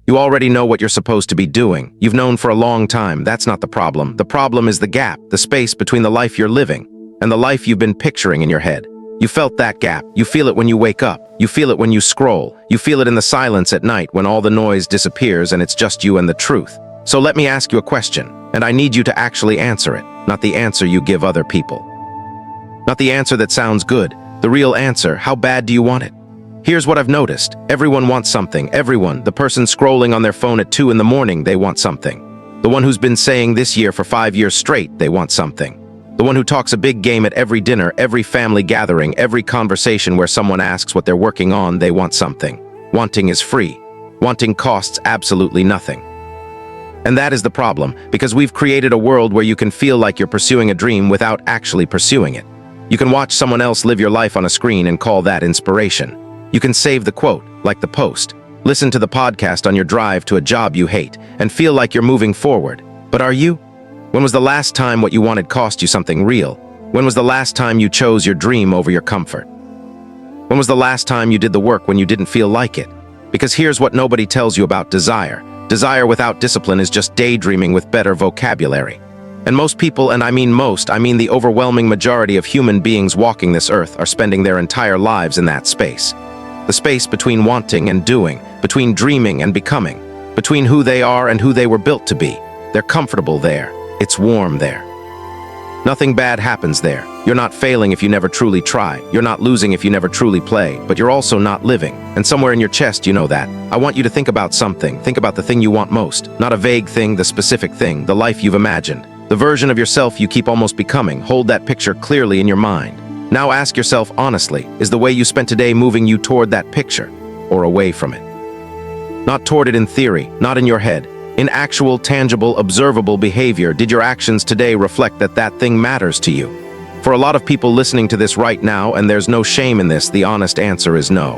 You already know what you're supposed to be doing. You've known for a long time. That's not the problem. The problem is the gap, the space between the life you're living and the life you've been picturing in your head. You felt that gap. You feel it when you wake up. You feel it when you scroll. You feel it in the silence at night when all the noise disappears and it's just you and the truth. So let me ask you a question, and I need you to actually answer it, not the answer you give other people. Not the answer that sounds good. The real answer, how bad do you want it? Here's what I've noticed. Everyone wants something. Everyone. The person scrolling on their phone at 2 in the morning, they want something. The one who's been saying this year for 5 years straight, they want something. The one who talks a big game at every dinner, every family gathering, every conversation where someone asks what they're working on, they want something. Wanting is free. Wanting costs absolutely nothing. And that is the problem, because we've created a world where you can feel like you're pursuing a dream without actually pursuing it. You can watch someone else live your life on a screen and call that inspiration. You can save the quote, like the post, listen to the podcast on your drive to a job you hate, and feel like you're moving forward. But are you? When was the last time what you wanted cost you something real? When was the last time you chose your dream over your comfort? When was the last time you did the work when you didn't feel like it? Because here's what nobody tells you about desire. Desire without discipline is just daydreaming with better vocabulary. And most people, and I mean most, I mean the overwhelming majority of human beings walking this earth, are spending their entire lives in that space. The space between wanting and doing, between dreaming and becoming, between who they are and who they were built to be. They're comfortable there. It's warm there. Nothing bad happens there. You're not failing if you never truly try. You're not losing if you never truly play, but you're also not living. And somewhere in your chest, you know that. I want you to think about something. Think about the thing you want most. Not a vague thing, the specific thing, the life you've imagined. The version of yourself you keep almost becoming. Hold that picture clearly in your mind. Now ask yourself honestly, is the way you spent today moving you toward that picture or away from it? Not toward it in theory, not in your head. In actual, tangible, observable behavior, did your actions today reflect that that thing matters to you? For a lot of people listening to this right now, and there's no shame in this, the honest answer is no.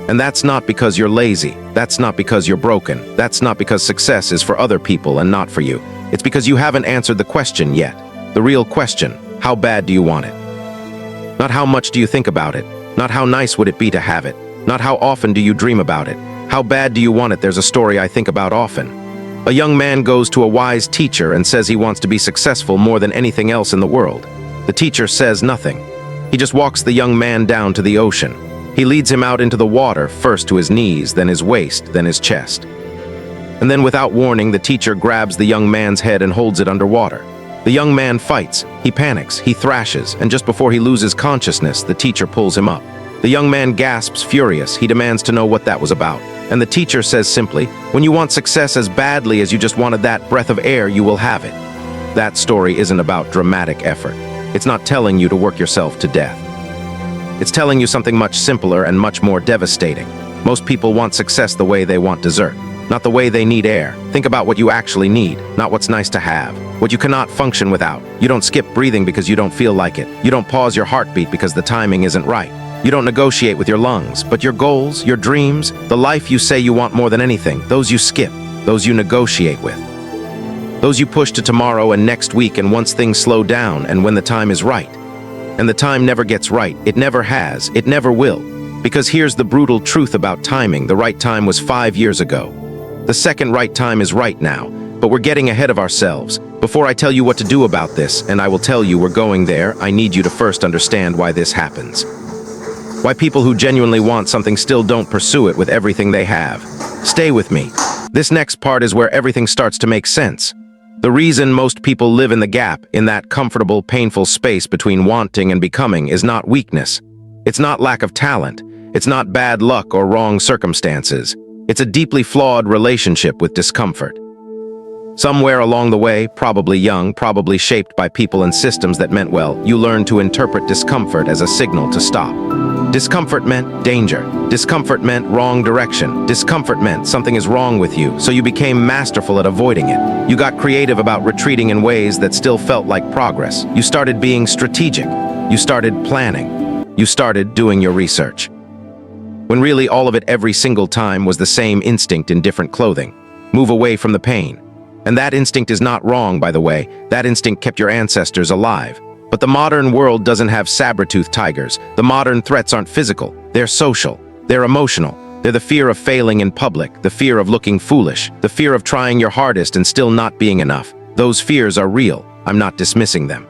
And that's not because you're lazy. That's not because you're broken. That's not because success is for other people and not for you. It's because you haven't answered the question yet. The real question, how bad do you want it? Not how much do you think about it? Not how nice would it be to have it? Not how often do you dream about it? How bad do you want it? There's a story I think about often. A young man goes to a wise teacher and says he wants to be successful more than anything else in the world. The teacher says nothing. He just walks the young man down to the ocean. He leads him out into the water, first to his knees, then his waist, then his chest. And then without warning, the teacher grabs the young man's head and holds it underwater. The young man fights, he panics, he thrashes, and just before he loses consciousness, the teacher pulls him up. The young man gasps, furious. He demands to know what that was about. And the teacher says simply, when you want success as badly as you just wanted that breath of air, you will have it. That story isn't about dramatic effort. It's not telling you to work yourself to death. It's telling you something much simpler and much more devastating. Most people want success the way they want dessert, not the way they need air. Think about what you actually need, not what's nice to have, what you cannot function without. You don't skip breathing because you don't feel like it. You don't pause your heartbeat because the timing isn't right. You don't negotiate with your lungs, but your goals, your dreams, the life you say you want more than anything, those you skip, those you negotiate with. Those you push to tomorrow and next week and once things slow down and when the time is right. And the time never gets right. It never has. It never will. Because here's the brutal truth about timing. The right time was 5 years ago. The second right time is right now. But we're getting ahead of ourselves. Before I tell you what to do about this, and I will tell you we're going there, I need you to first understand why this happens. Why people who genuinely want something still don't pursue it with everything they have. Stay with me. This next part is where everything starts to make sense. The reason most people live in the gap, in that comfortable, painful space between wanting and becoming, is not weakness. It's not lack of talent. It's not bad luck or wrong circumstances. It's a deeply flawed relationship with discomfort. Somewhere along the way, probably young, probably shaped by people and systems that meant well, you learned to interpret discomfort as a signal to stop. Discomfort meant danger. Discomfort meant wrong direction. Discomfort meant something is wrong with you, so you became masterful at avoiding it. You got creative about retreating in ways that still felt like progress. You started being strategic. You started planning. You started doing your research. When really all of it every single time was the same instinct in different clothing. Move away from the pain. And that instinct is not wrong, by the way. That instinct kept your ancestors alive. But the modern world doesn't have saber-toothed tigers. The modern threats aren't physical. They're social. They're emotional. They're the fear of failing in public, the fear of looking foolish, the fear of trying your hardest and still not being enough. Those fears are real. I'm not dismissing them.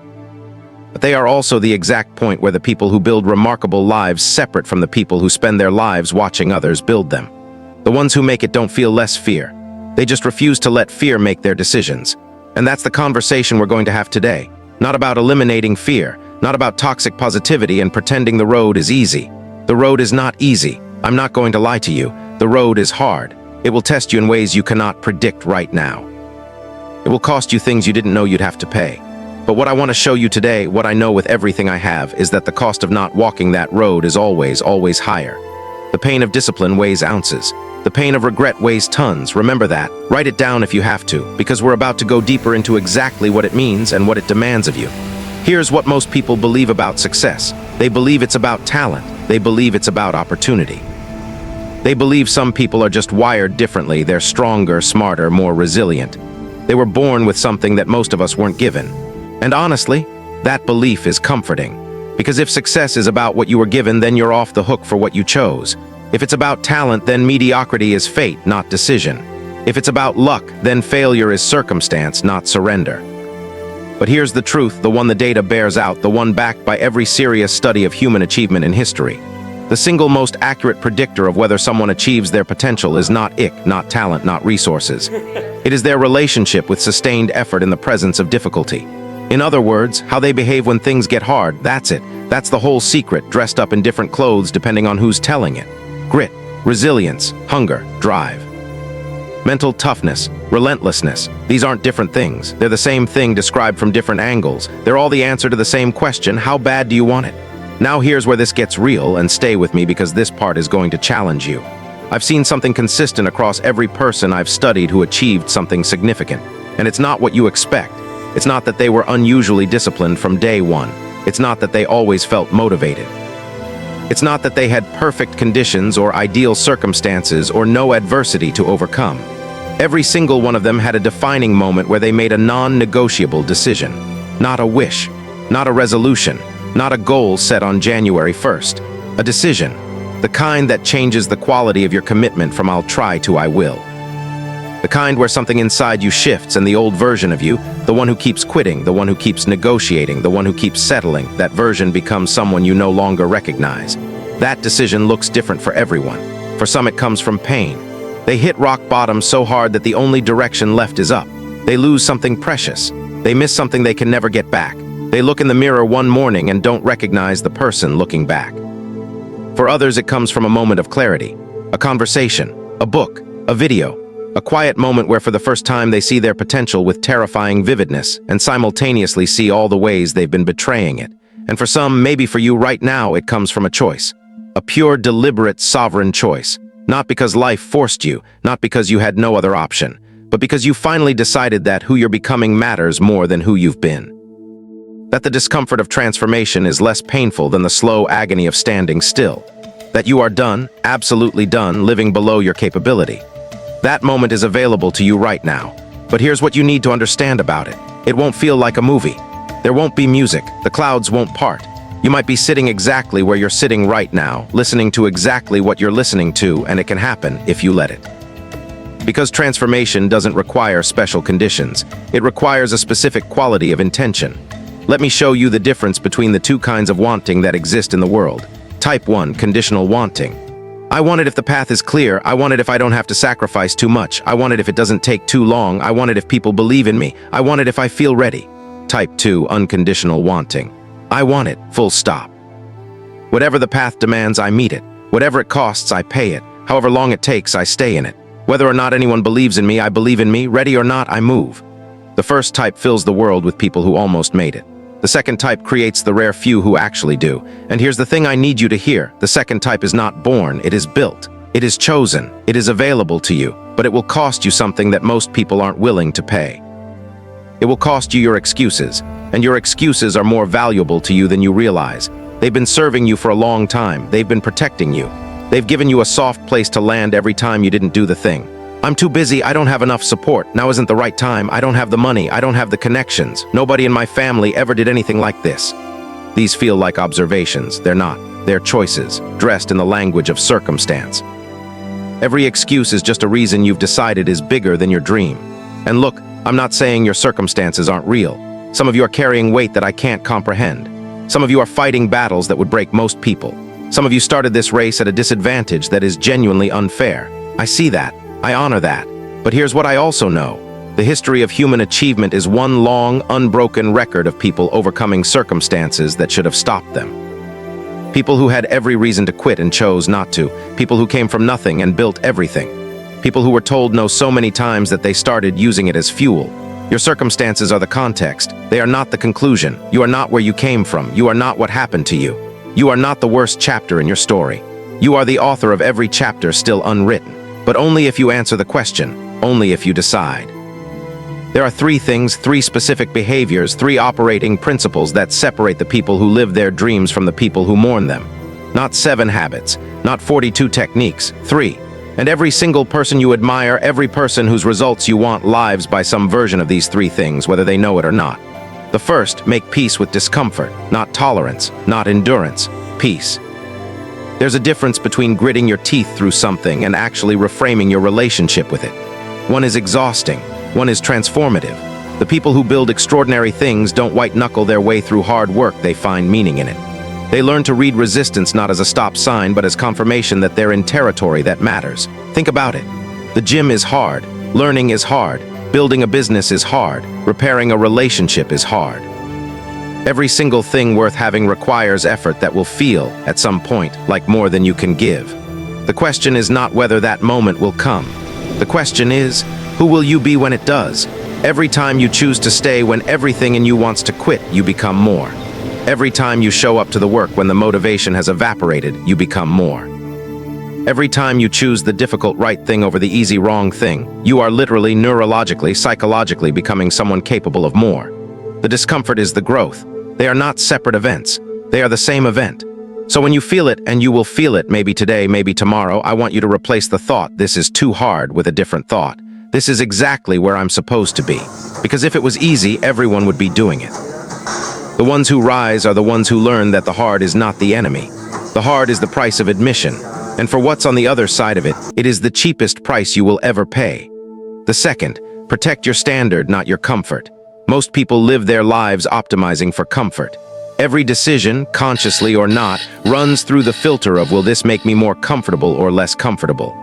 But they are also the exact point where the people who build remarkable lives separate from the people who spend their lives watching others build them. The ones who make it don't feel less fear. They just refuse to let fear make their decisions. And that's the conversation we're going to have today. Not about eliminating fear, not about toxic positivity and pretending the road is easy. The road is not easy. I'm not going to lie to you. The road is hard. It will test you in ways you cannot predict right now. It will cost you things you didn't know you'd have to pay. But what I want to show you today, what I know with everything I have, is that the cost of not walking that road is always, always higher. The pain of discipline weighs ounces. The pain of regret weighs tons. Remember that. Write it down if you have to, because we're about to go deeper into exactly what it means and what it demands of you. Here's what most people believe about success. They believe it's about talent. They believe it's about opportunity. They believe some people are just wired differently. They're stronger, smarter, more resilient. They were born with something that most of us weren't given. And honestly, that belief is comforting. Because if success is about what you were given, then you're off the hook for what you chose. If it's about talent, then mediocrity is fate, not decision. If it's about luck, then failure is circumstance, not surrender. But here's the truth, the one the data bears out, the one backed by every serious study of human achievement in history. The single most accurate predictor of whether someone achieves their potential is not not talent, not resources. It is their relationship with sustained effort in the presence of difficulty. In other words, how they behave when things get hard, that's it. That's the whole secret, dressed up in different clothes depending on who's telling it. Grit, resilience, hunger, drive. Mental toughness, relentlessness. These aren't different things. They're the same thing described from different angles. They're all the answer to the same question, how bad do you want it? Now here's where this gets real, and stay with me because this part is going to challenge you. I've seen something consistent across every person I've studied who achieved something significant. And it's not what you expect. It's not that they were unusually disciplined from day one. It's not that they always felt motivated. It's not that they had perfect conditions or ideal circumstances or no adversity to overcome. Every single one of them had a defining moment where they made a non-negotiable decision. Not a wish, not a resolution, not a goal set on January 1st. A decision, the kind that changes the quality of your commitment from I'll try to I will. The kind where something inside you shifts and the old version of you, the one who keeps quitting, the one who keeps negotiating, the one who keeps settling, that version becomes someone you no longer recognize. That decision looks different for everyone. For some it comes from pain. They hit rock bottom so hard that the only direction left is up. They lose something precious. They miss something they can never get back. They look in the mirror one morning and don't recognize the person looking back. For others it comes from a moment of clarity, a conversation, a book, a video, a quiet moment where for the first time they see their potential with terrifying vividness and simultaneously see all the ways they've been betraying it. And for some, maybe for you right now, it comes from a choice. A pure, deliberate, sovereign choice. Not because life forced you, not because you had no other option, but because you finally decided that who you're becoming matters more than who you've been. That the discomfort of transformation is less painful than the slow agony of standing still. That you are done, absolutely done, living below your capability. That moment is available to you right now. But here's what you need to understand about it. It won't feel like a movie. There won't be music. The clouds won't part. You might be sitting exactly where you're sitting right now, listening to exactly what you're listening to, and it can happen if you let it. Because transformation doesn't require special conditions. It requires a specific quality of intention. Let me show you the difference between the two kinds of wanting that exist in the world. Type 1, conditional wanting. I want it if the path is clear. I want it if I don't have to sacrifice too much. I want it if it doesn't take too long. I want it if people believe in me. I want it if I feel ready. Type 2, unconditional wanting. I want it, full stop. Whatever the path demands, I meet it. Whatever it costs, I pay it. However long it takes, I stay in it. Whether or not anyone believes in me, I believe in me. Ready or not, I move. The first type fills the world with people who almost made it. The second type creates the rare few who actually do. And here's the thing I need you to hear. The second type is not born, it is built. It is chosen. It is available to you. But it will cost you something that most people aren't willing to pay. It will cost you your excuses. And your excuses are more valuable to you than you realize. They've been serving you for a long time. They've been protecting you. They've given you a soft place to land every time you didn't do the thing. I'm too busy, I don't have enough support, now isn't the right time, I don't have the money, I don't have the connections, nobody in my family ever did anything like this. These feel like observations, they're not. They're choices, dressed in the language of circumstance. Every excuse is just a reason you've decided is bigger than your dream. And look, I'm not saying your circumstances aren't real. Some of you are carrying weight that I can't comprehend. Some of you are fighting battles that would break most people. Some of you started this race at a disadvantage that is genuinely unfair. I see that. I honor that. But here's what I also know. The history of human achievement is one long, unbroken record of people overcoming circumstances that should have stopped them. People who had every reason to quit and chose not to. People who came from nothing and built everything. People who were told no so many times that they started using it as fuel. Your circumstances are the context. They are not the conclusion. You are not where you came from. You are not what happened to you. You are not the worst chapter in your story. You are the author of every chapter still unwritten. But only if you answer the question. Only if you decide. There are three things, three specific behaviors, three operating principles that separate the people who live their dreams from the people who mourn them. Not 7 habits, not 42 techniques, 3. And every single person you admire, every person whose results you want lives by some version of these 3 things, whether they know it or not. The first, make peace with discomfort, not tolerance, not endurance, peace. There's a difference between gritting your teeth through something and actually reframing your relationship with it. One is exhausting, one is transformative. The people who build extraordinary things don't white-knuckle their way through hard work, they find meaning in it. They learn to read resistance not as a stop sign, but as confirmation that they're in territory that matters. Think about it. The gym is hard, learning is hard, building a business is hard, repairing a relationship is hard. Every single thing worth having requires effort that will feel, at some point, like more than you can give. The question is not whether that moment will come. The question is, who will you be when it does? Every time you choose to stay when everything in you wants to quit, you become more. Every time you show up to the work when the motivation has evaporated, you become more. Every time you choose the difficult right thing over the easy wrong thing, you are literally, neurologically, psychologically becoming someone capable of more. The discomfort is the growth. They are not separate events. They are the same event. So when you feel it, and you will feel it maybe today, maybe tomorrow, I want you to replace the thought, "This is too hard," with a different thought. This is exactly where I'm supposed to be. Because if it was easy, everyone would be doing it. The ones who rise are the ones who learn that the hard is not the enemy. The hard is the price of admission. And for what's on the other side of it, it is the cheapest price you will ever pay. The second, protect your standard, not your comfort. Most people live their lives optimizing for comfort. Every decision, consciously or not, runs through the filter of, will this make me more comfortable or less comfortable?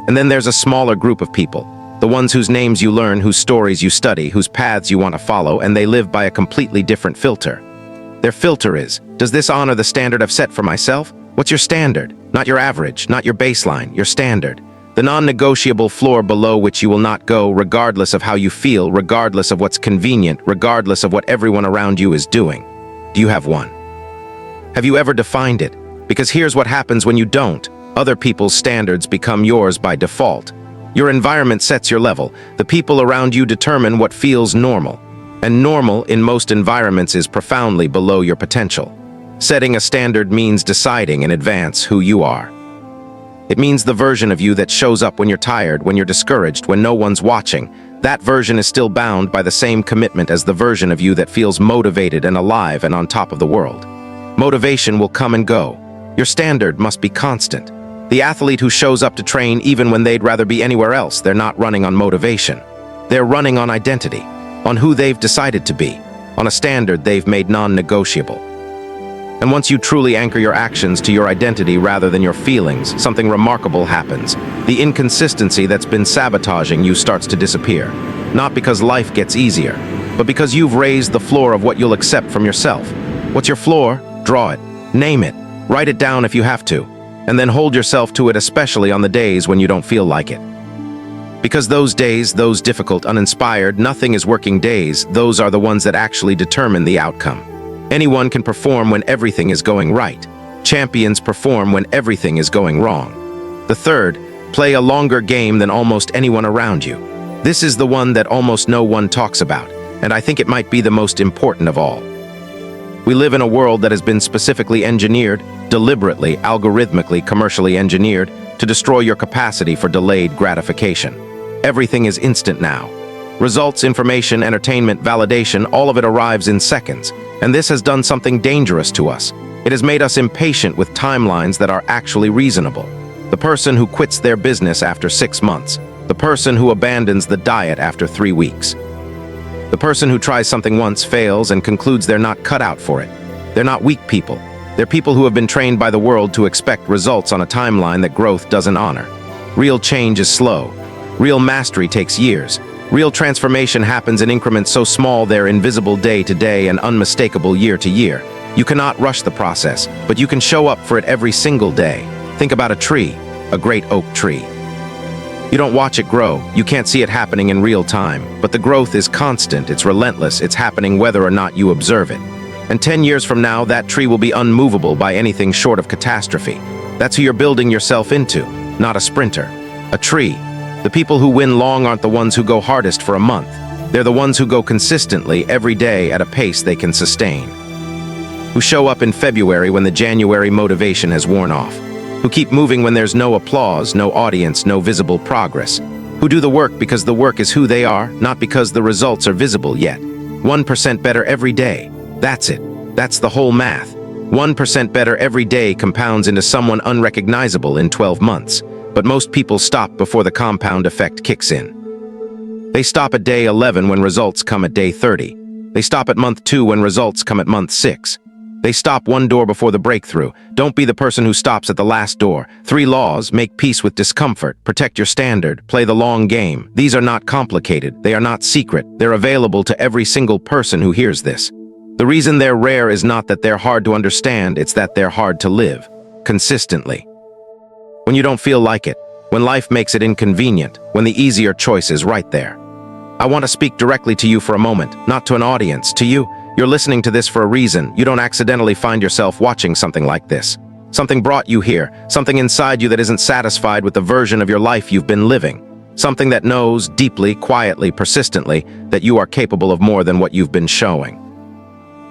And then there's a smaller group of people, the ones whose names you learn, whose stories you study, whose paths you want to follow, and they live by a completely different filter. Their filter is, does this honor the standard I've set for myself? What's your standard? Not your average, not your baseline, your standard. The non-negotiable floor below which you will not go, regardless of how you feel, regardless of what's convenient, regardless of what everyone around you is doing. Do you have one? Have you ever defined it? Because here's what happens when you don't. Other people's standards become yours by default. Your environment sets your level. The people around you determine what feels normal. And normal, in most environments, is profoundly below your potential. Setting a standard means deciding in advance who you are. It means the version of you that shows up when you're tired, when you're discouraged, when no one's watching. That version is still bound by the same commitment as the version of you that feels motivated and alive and on top of the world. Motivation will come and go. Your standard must be constant. The athlete who shows up to train even when they'd rather be anywhere else, they're not running on motivation. They're running on identity, on who they've decided to be, on a standard they've made non-negotiable. And once you truly anchor your actions to your identity rather than your feelings, something remarkable happens. The inconsistency that's been sabotaging you starts to disappear. Not because life gets easier, but because you've raised the floor of what you'll accept from yourself. What's your floor? Draw it. Name it. Write it down if you have to. And then hold yourself to it, especially on the days when you don't feel like it. Because those days, those difficult, uninspired, nothing is working days, those are the ones that actually determine the outcome. Anyone can perform when everything is going right. Champions perform when everything is going wrong. The third, play a longer game than almost anyone around you. This is the one that almost no one talks about, and I think it might be the most important of all. We live in a world that has been specifically engineered, deliberately, algorithmically, commercially engineered, to destroy your capacity for delayed gratification. Everything is instant now. Results, information, entertainment, validation, all of it arrives in seconds. And this has done something dangerous to us. It has made us impatient with timelines that are actually reasonable. The person who quits their business after 6 months. The person who abandons the diet after 3 weeks. The person who tries something once, fails, and concludes they're not cut out for it. They're not weak people. They're people who have been trained by the world to expect results on a timeline that growth doesn't honor. Real change is slow. Real mastery takes years. Real transformation happens in increments so small they're invisible day to day and unmistakable year to year. You cannot rush the process, but you can show up for it every single day. Think about a tree, a great oak tree. You don't watch it grow, you can't see it happening in real time, but the growth is constant, it's relentless, it's happening whether or not you observe it. And 10 years from now, that tree will be unmovable by anything short of catastrophe. That's who you're building yourself into, not a sprinter. A tree. The people who win long aren't the ones who go hardest for a month. They're the ones who go consistently every day at a pace they can sustain. Who show up in February when the January motivation has worn off. Who keep moving when there's no applause, no audience, no visible progress. Who do the work because the work is who they are, not because the results are visible yet. 1% better every day. That's it. That's the whole math. 1% better every day compounds into someone unrecognizable in 12 months. But most people stop before the compound effect kicks in. They stop at day 11 when results come at day 30. They stop at month 2 when results come at month 6. They stop one door before the breakthrough. Don't be the person who stops at the last door. 3 laws: make peace with discomfort, protect your standard, play the long game. These are not complicated. They are not secret. They're available to every single person who hears this. The reason they're rare is not that they're hard to understand, it's that they're hard to live. Consistently. When you don't feel like it, when life makes it inconvenient, when the easier choice is right there. I want to speak directly to you for a moment, not to an audience, to you. You're listening to this for a reason. You don't accidentally find yourself watching something like this. Something brought you here, something inside you that isn't satisfied with the version of your life you've been living. Something that knows, deeply, quietly, persistently, that you are capable of more than what you've been showing.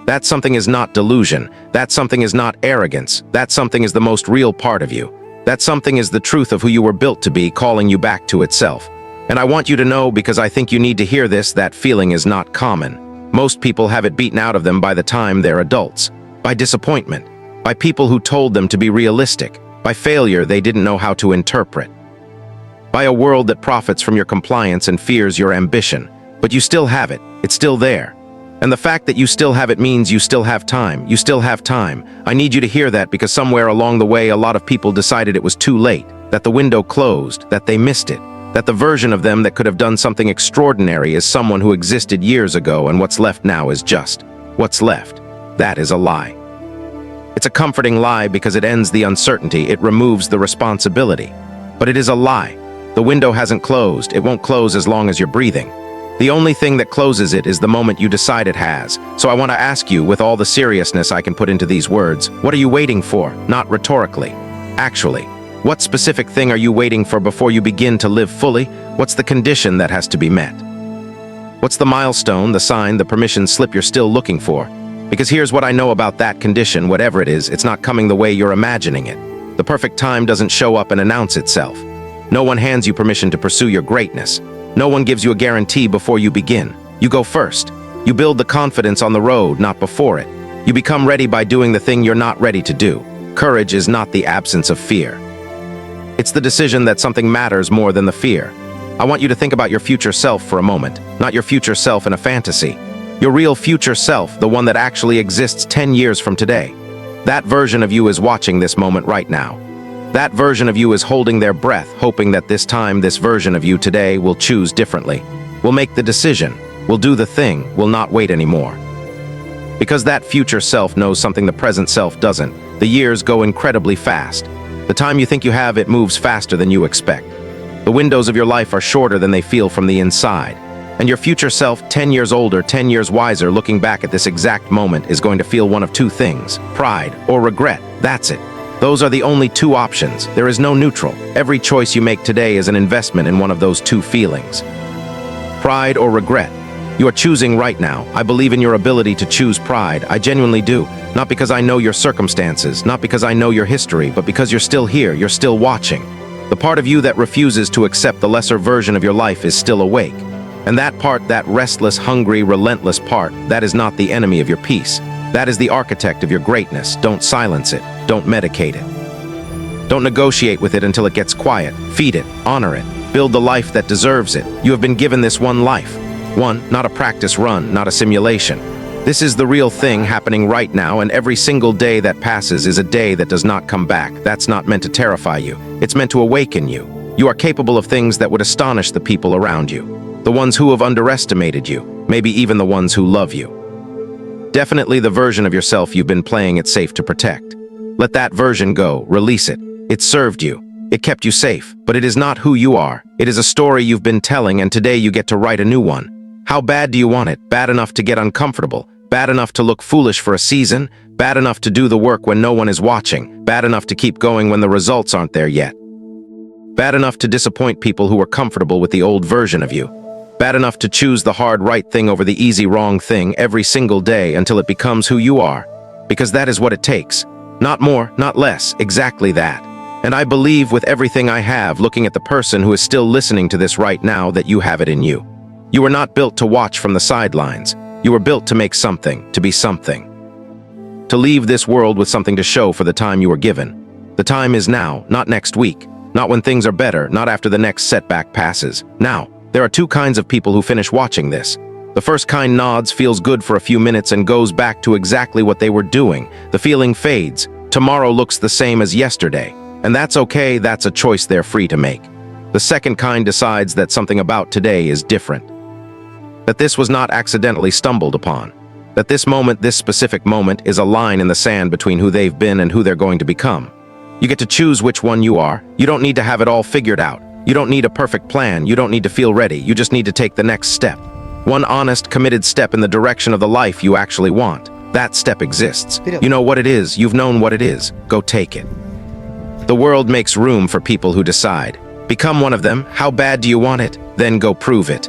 That something is not delusion. That something is not arrogance. That something is the most real part of you. That something is the truth of who you were built to be, calling you back to itself. And I want you to know, because I think you need to hear this, that feeling is not common. Most people have it beaten out of them by the time they're adults. By disappointment. By people who told them to be realistic. By failure they didn't know how to interpret. By a world that profits from your compliance and fears your ambition. But you still have it. It's still there. And the fact that you still have it means you still have time. You still have time. I need you to hear that, because somewhere along the way a lot of people decided it was too late, that the window closed, that they missed it, that the version of them that could have done something extraordinary is someone who existed years ago, and what's left now is just what's left. That is a lie. It's a comforting lie because it ends the uncertainty, it removes the responsibility. But it is a lie. The window hasn't closed. It won't close as long as you're breathing. The only thing that closes it is the moment you decide it has. So I want to ask you, with all the seriousness I can put into these words, what are you waiting for? Not rhetorically. Actually, what specific thing are you waiting for before you begin to live fully? What's the condition that has to be met? What's the milestone, the sign, the permission slip you're still looking for? Because here's what I know about that condition, whatever it is, it's not coming the way you're imagining it. The perfect time doesn't show up and announce itself. No one hands you permission to pursue your greatness. No one gives you a guarantee before you begin. You go first. You build the confidence on the road, not before it. You become ready by doing the thing you're not ready to do. Courage is not the absence of fear. It's the decision that something matters more than the fear. I want you to think about your future self for a moment, not your future self in a fantasy. Your real future self, the one that actually exists 10 years from today. That version of you is watching this moment right now. That version of you is holding their breath, hoping that this time this version of you today will choose differently, will make the decision, will do the thing, will not wait anymore. Because that future self knows something the present self doesn't. The years go incredibly fast. The time you think you have, it moves faster than you expect. The windows of your life are shorter than they feel from the inside. And your future self, 10 years older, 10 years wiser, looking back at this exact moment, is going to feel one of two things: pride or regret. That's it. Those are the only 2 options. There is no neutral. Every choice you make today is an investment in one of those 2 feelings. Pride or regret. You are choosing right now. I believe in your ability to choose pride. I genuinely do. Not because I know your circumstances, not because I know your history, but because you're still here, you're still watching. The part of you that refuses to accept the lesser version of your life is still awake. And that part, that restless, hungry, relentless part, that is not the enemy of your peace. That is the architect of your greatness. Don't silence it. Don't medicate it. Don't negotiate with it until it gets quiet. Feed it, honor it, build the life that deserves it. You have been given this one life. One, not a practice run, not a simulation. This is the real thing happening right now, and every single day that passes is a day that does not come back. That's not meant to terrify you. It's meant to awaken you. You are capable of things that would astonish the people around you. The ones who have underestimated you, maybe even the ones who love you. Definitely the version of yourself you've been playing it safe to protect. Let that version go, release it. It served you. It kept you safe, but it is not who you are. It is a story you've been telling, and today you get to write a new one. How bad do you want it? Bad enough to get uncomfortable? Bad enough to look foolish for a season? Bad enough to do the work when no one is watching? Bad enough to keep going when the results aren't there yet? Bad enough to disappoint people who are comfortable with the old version of you? Bad enough to choose the hard right thing over the easy wrong thing every single day until it becomes who you are? Because that is what it takes. Not more, not less, exactly that. And I believe with everything I have, looking at the person who is still listening to this right now, that you have it in you. You were not built to watch from the sidelines. You were built to make something, to be something. To leave this world with something to show for the time you were given. The time is now, not next week. Not when things are better, not after the next setback passes. Now, there are two kinds of people who finish watching this. The first kind nods, feels good for a few minutes, and goes back to exactly what they were doing. The feeling fades. Tomorrow looks the same as yesterday. And that's okay, that's a choice they're free to make. The second kind decides that something about today is different. That this was not accidentally stumbled upon. That this moment, this specific moment, is a line in the sand between who they've been and who they're going to become. You get to choose which one you are. You don't need to have it all figured out. You don't need a perfect plan. You don't need to feel ready. You just need to take the next step. One honest, committed step in the direction of the life you actually want. That step exists. You know what it is. You've known what it is. Go take it. The world makes room for people who decide. Become one of them. How bad do you want it? Then go prove it.